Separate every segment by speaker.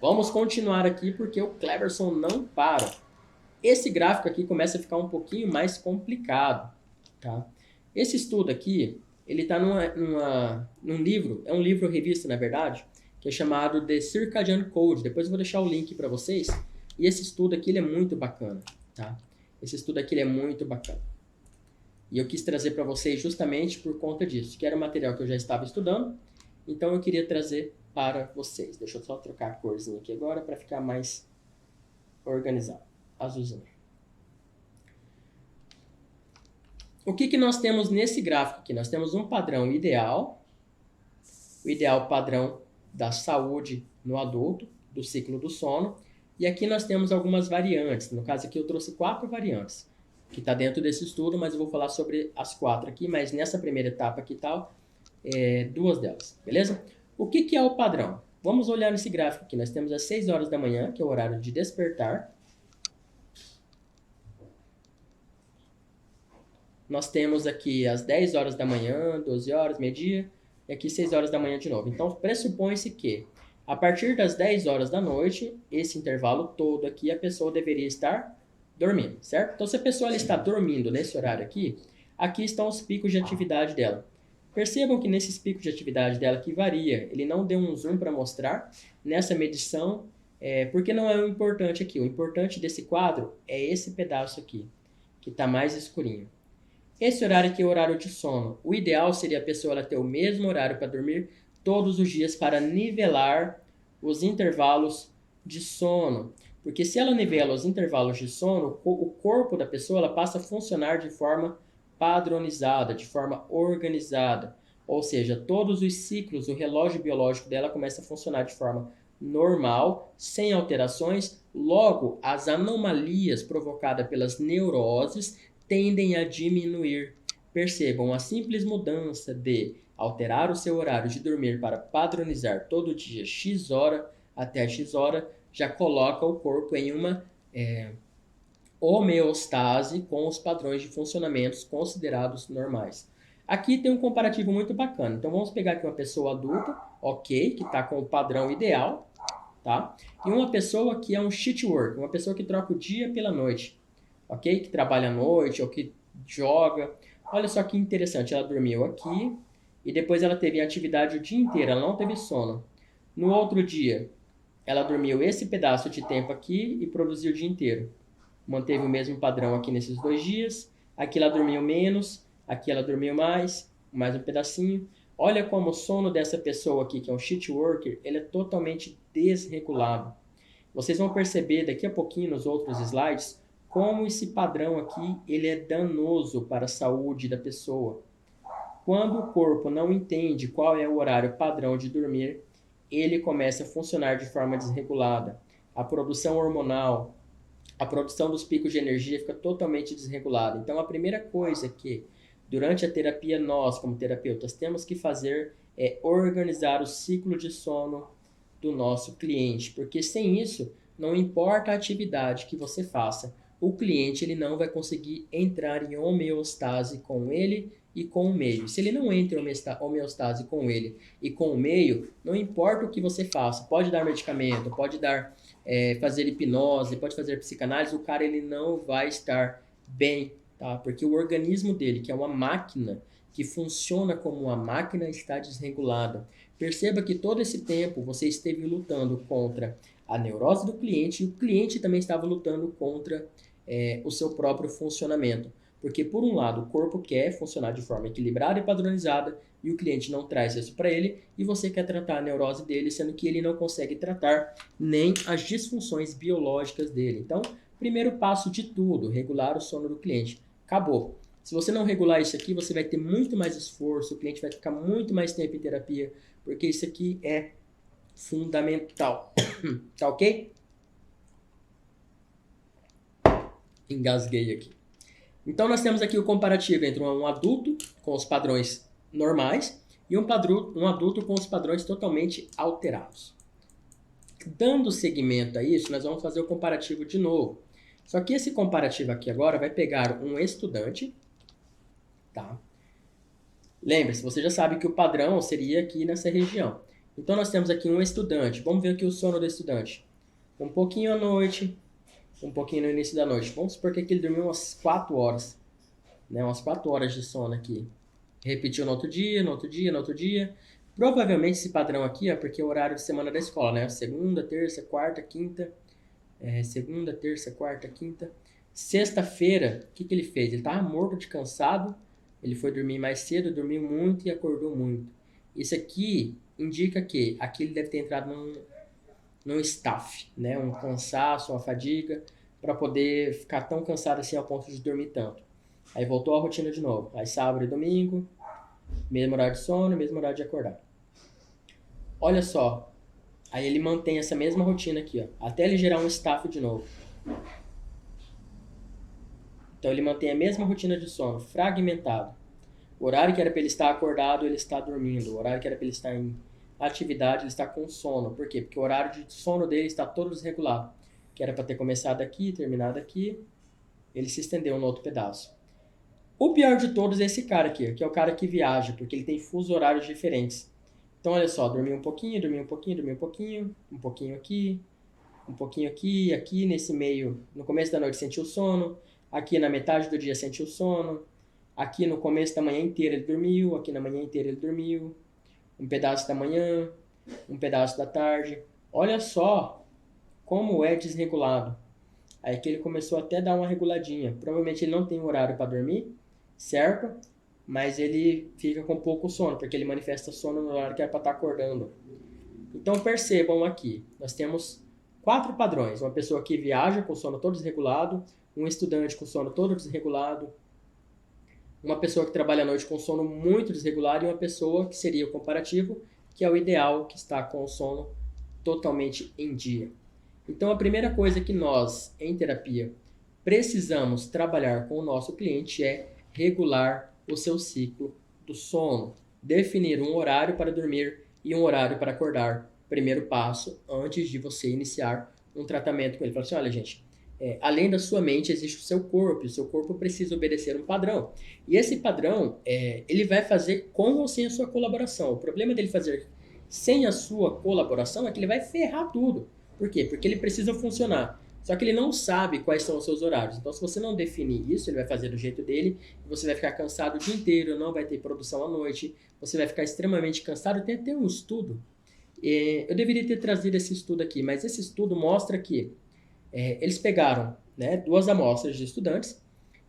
Speaker 1: Vamos continuar aqui porque o Cleverson não para. Esse gráfico aqui começa a ficar um pouquinho mais complicado, tá? Esse estudo aqui, ele está num livro, é um livro revista, na verdade, que é chamado The Circadian Code. Depois eu vou deixar o link para vocês. E esse estudo aqui, ele é muito bacana, tá? Esse estudo aqui, ele é muito bacana. E eu quis trazer para vocês justamente por conta disso, que era um material que eu já estava estudando, então eu queria trazer para vocês. Deixa eu só trocar a corzinha aqui agora para ficar mais organizado. Azulzinho. O que nós temos nesse gráfico aqui? Nós temos um padrão ideal, o ideal padrão da saúde no adulto, do ciclo do sono, e aqui nós temos algumas variantes. No caso aqui eu trouxe 4 variantes, que está dentro desse estudo, mas eu vou falar sobre as 4 aqui, mas nessa primeira etapa aqui tal, 2 delas, beleza? O que é o padrão? Vamos olhar nesse gráfico aqui. Nós temos às 6 horas da manhã, que é o horário de despertar. Nós temos aqui às 10 horas da manhã, 12 horas, meio-dia, e aqui 6 horas da manhã de novo. Então, pressupõe-se que, a partir das 10 horas da noite, esse intervalo todo aqui, a pessoa deveria estar dormindo, certo? Então, se a pessoa ela está dormindo nesse horário aqui, aqui estão os picos de atividade dela. Percebam que nesses picos de atividade dela que varia, ele não deu um zoom para mostrar nessa medição, porque não é o importante aqui. O importante desse quadro é esse pedaço aqui, que está mais escurinho. Esse horário aqui é o horário de sono. O ideal seria a pessoa ela ter o mesmo horário para dormir todos os dias para nivelar os intervalos de sono. Porque se ela nivela os intervalos de sono, o corpo da pessoa ela passa a funcionar de forma padronizada, de forma organizada. Ou seja, todos os ciclos, o relógio biológico dela começa a funcionar de forma normal, sem alterações. Logo, as anomalias provocadas pelas neuroses tendem a diminuir. Percebam, a simples mudança de alterar o seu horário de dormir para padronizar todo dia X hora até X hora, já coloca o corpo em uma homeostase com os padrões de funcionamentos considerados normais. Aqui tem um comparativo muito bacana. Então vamos pegar aqui uma pessoa adulta, ok, que está com o padrão ideal, tá? E uma pessoa que é um shift work, uma pessoa que troca o dia pela noite, ok? Que trabalha à noite ou que joga. Olha só que interessante, ela dormiu aqui e depois ela teve atividade o dia inteiro, ela não teve sono. No outro dia, ela dormiu esse pedaço de tempo aqui e produziu o dia inteiro. Manteve o mesmo padrão aqui nesses 2 dias. Aqui ela dormiu menos, aqui ela dormiu mais um pedacinho. Olha como o sono dessa pessoa aqui, que é um shift worker, ele é totalmente desregulado. Vocês vão perceber daqui a pouquinho nos outros slides como esse padrão aqui ele é danoso para a saúde da pessoa. Quando o corpo não entende qual é o horário padrão de dormir, ele começa a funcionar de forma desregulada. A produção hormonal, a produção dos picos de energia fica totalmente desregulada. Então, a primeira coisa que, durante a terapia, nós, como terapeutas, temos que fazer é organizar o ciclo de sono do nosso cliente, porque sem isso, não importa a atividade que você faça, o cliente ele não vai conseguir entrar em homeostase com ele e com o meio. Se ele não entra em homeostase com ele e com o meio, não importa o que você faça, pode dar medicamento, pode dar fazer hipnose, pode fazer psicanálise, o cara ele não vai estar bem, tá? Porque o organismo dele, que é uma máquina, que funciona como uma máquina, está desregulada. Perceba que todo esse tempo você esteve lutando contra a neurose do cliente e o cliente também estava lutando contra o seu próprio funcionamento. Porque, por um lado, o corpo quer funcionar de forma equilibrada e padronizada e o cliente não traz isso para ele e você quer tratar a neurose dele, sendo que ele não consegue tratar nem as disfunções biológicas dele. Então, primeiro passo de tudo, regular o sono do cliente. Acabou. Se você não regular isso aqui, você vai ter muito mais esforço, o cliente vai ficar muito mais tempo em terapia, porque isso aqui é fundamental. Tá ok? Engasguei aqui. Então, nós temos aqui o comparativo entre um adulto com os padrões normais e um adulto com os padrões totalmente alterados. Dando seguimento a isso, nós vamos fazer o comparativo de novo. Só que esse comparativo aqui agora vai pegar um estudante, tá? Lembre-se, você já sabe que o padrão seria aqui nessa região. Então, nós temos aqui um estudante. Vamos ver aqui o sono do estudante. Um pouquinho à noite, um pouquinho no início da noite. Vamos supor que aqui ele dormiu umas 4 horas. Né? Umas 4 horas de sono aqui. Repetiu no outro dia, no outro dia, no outro dia. Provavelmente esse padrão aqui é porque é o horário de semana da escola, né? Segunda, terça, quarta, quinta. Segunda, terça, quarta, quinta. Sexta-feira, o que ele fez? Ele estava morto de cansado. Ele foi dormir mais cedo, dormiu muito e acordou muito. Isso aqui indica que aqui ele deve ter entrado num staff, né? Um cansaço, uma fadiga, para poder ficar tão cansado assim ao ponto de dormir tanto. Aí voltou à rotina de novo. Aí sábado e domingo, mesmo horário de sono, mesmo horário de acordar. Olha só. Aí ele mantém essa mesma rotina aqui, ó, até ele gerar um staff de novo. Então ele mantém a mesma rotina de sono, fragmentado. O horário que era para ele estar acordado, ele está dormindo. O horário que era para ele estar em atividade, ele está com sono. Por quê? Porque o horário de sono dele está todo desregulado. Que era para ter começado aqui, terminado aqui, ele se estendeu no outro pedaço. O pior de todos é esse cara aqui, que é o cara que viaja, porque ele tem fusos horários diferentes. Então, olha só, dormiu um pouquinho, dormiu um pouquinho, dormiu um pouquinho aqui, aqui nesse meio, no começo da noite sentiu sono, aqui na metade do dia sentiu sono, aqui no começo da manhã inteira ele dormiu, aqui na manhã inteira ele dormiu, um pedaço da manhã, um pedaço da tarde. Olha só como é desregulado. Aí que ele começou até a dar uma reguladinha. Provavelmente ele não tem horário para dormir, certo? Mas ele fica com pouco sono, porque ele manifesta sono no horário que é para estar acordando. Então percebam aqui, nós temos 4 padrões. Uma pessoa que viaja com sono todo desregulado, um estudante com sono todo desregulado, uma pessoa que trabalha à noite com sono muito desregulado e uma pessoa que seria o comparativo, que é o ideal, que está com o sono totalmente em dia. Então a primeira coisa que nós, em terapia, precisamos trabalhar com o nosso cliente é regular o seu ciclo do sono. Definir um horário para dormir e um horário para acordar. Primeiro passo, antes de você iniciar um tratamento com ele. Fala assim, olha gente, além da sua mente existe o seu corpo. E o seu corpo precisa obedecer um padrão. E esse padrão, ele vai fazer com ou sem a sua colaboração. O problema dele fazer sem a sua colaboração é que ele vai ferrar tudo. Por quê? Porque ele precisa funcionar. Só que ele não sabe quais são os seus horários. Então, se você não definir isso, ele vai fazer do jeito dele, você vai ficar cansado o dia inteiro, não vai ter produção à noite, você vai ficar extremamente cansado. Tem até um estudo, eu deveria ter trazido esse estudo aqui, mas esse estudo mostra que eles pegaram, né, 2 amostras de estudantes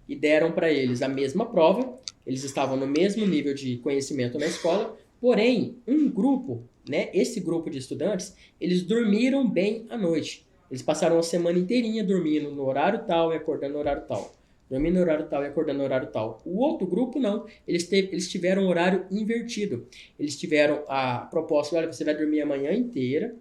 Speaker 1: e deram para eles a mesma prova, eles estavam no mesmo nível de conhecimento na escola, porém, um grupo, né, esse grupo de estudantes, eles dormiram bem à noite. Eles passaram a semana inteirinha dormindo no horário tal e acordando no horário tal. Dormindo no horário tal e acordando no horário tal. O outro grupo não. Eles tiveram um horário invertido. Eles tiveram a proposta, olha, você vai dormir a manhã inteira,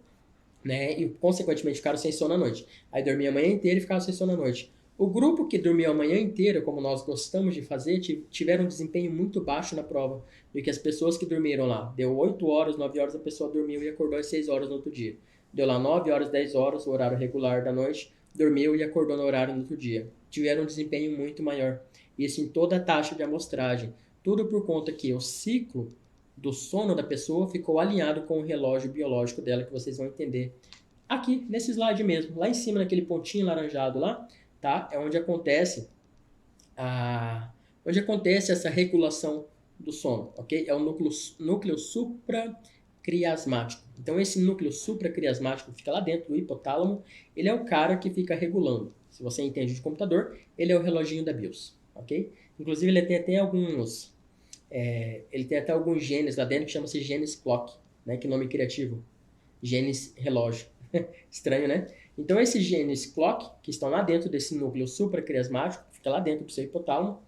Speaker 1: né? E consequentemente ficaram sem sono à noite. Aí dormia a manhã inteira e ficaram sem sono à noite. O grupo que dormiu a manhã inteira, como nós gostamos de fazer, tiveram um desempenho muito baixo na prova. Do que as pessoas que dormiram lá. Deu 8 horas, 9 horas, a pessoa dormiu e acordou às 6 horas no outro dia. Deu lá 9 horas, 10 horas, o horário regular da noite, dormiu e acordou no horário no outro dia. Tiveram um desempenho muito maior. Isso em toda a taxa de amostragem. Tudo por conta que o ciclo do sono da pessoa ficou alinhado com o relógio biológico dela, que vocês vão entender aqui, nesse slide mesmo. Lá em cima, naquele pontinho laranjado lá, tá? É onde acontece essa regulação do sono, ok? É o núcleo supraquiasmático. Então, esse núcleo supraquiasmático fica lá dentro do hipotálamo, ele é o cara que fica regulando. Se você entende de computador, ele é o reloginho da BIOS, ok? Inclusive, ele tem até alguns genes lá dentro que chama-se genes clock, né? Que nome criativo. Genes relógio. Estranho, né? Então, esses genes clock, que estão lá dentro desse núcleo supraquiasmático, que fica lá dentro do seu hipotálamo,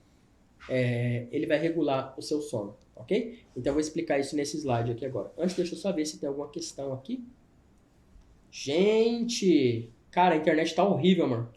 Speaker 1: ele vai regular o seu sono, ok? Então, eu vou explicar isso nesse slide aqui agora. Antes, deixa eu só ver se tem alguma questão aqui. Gente! Cara, a internet tá horrível, mano.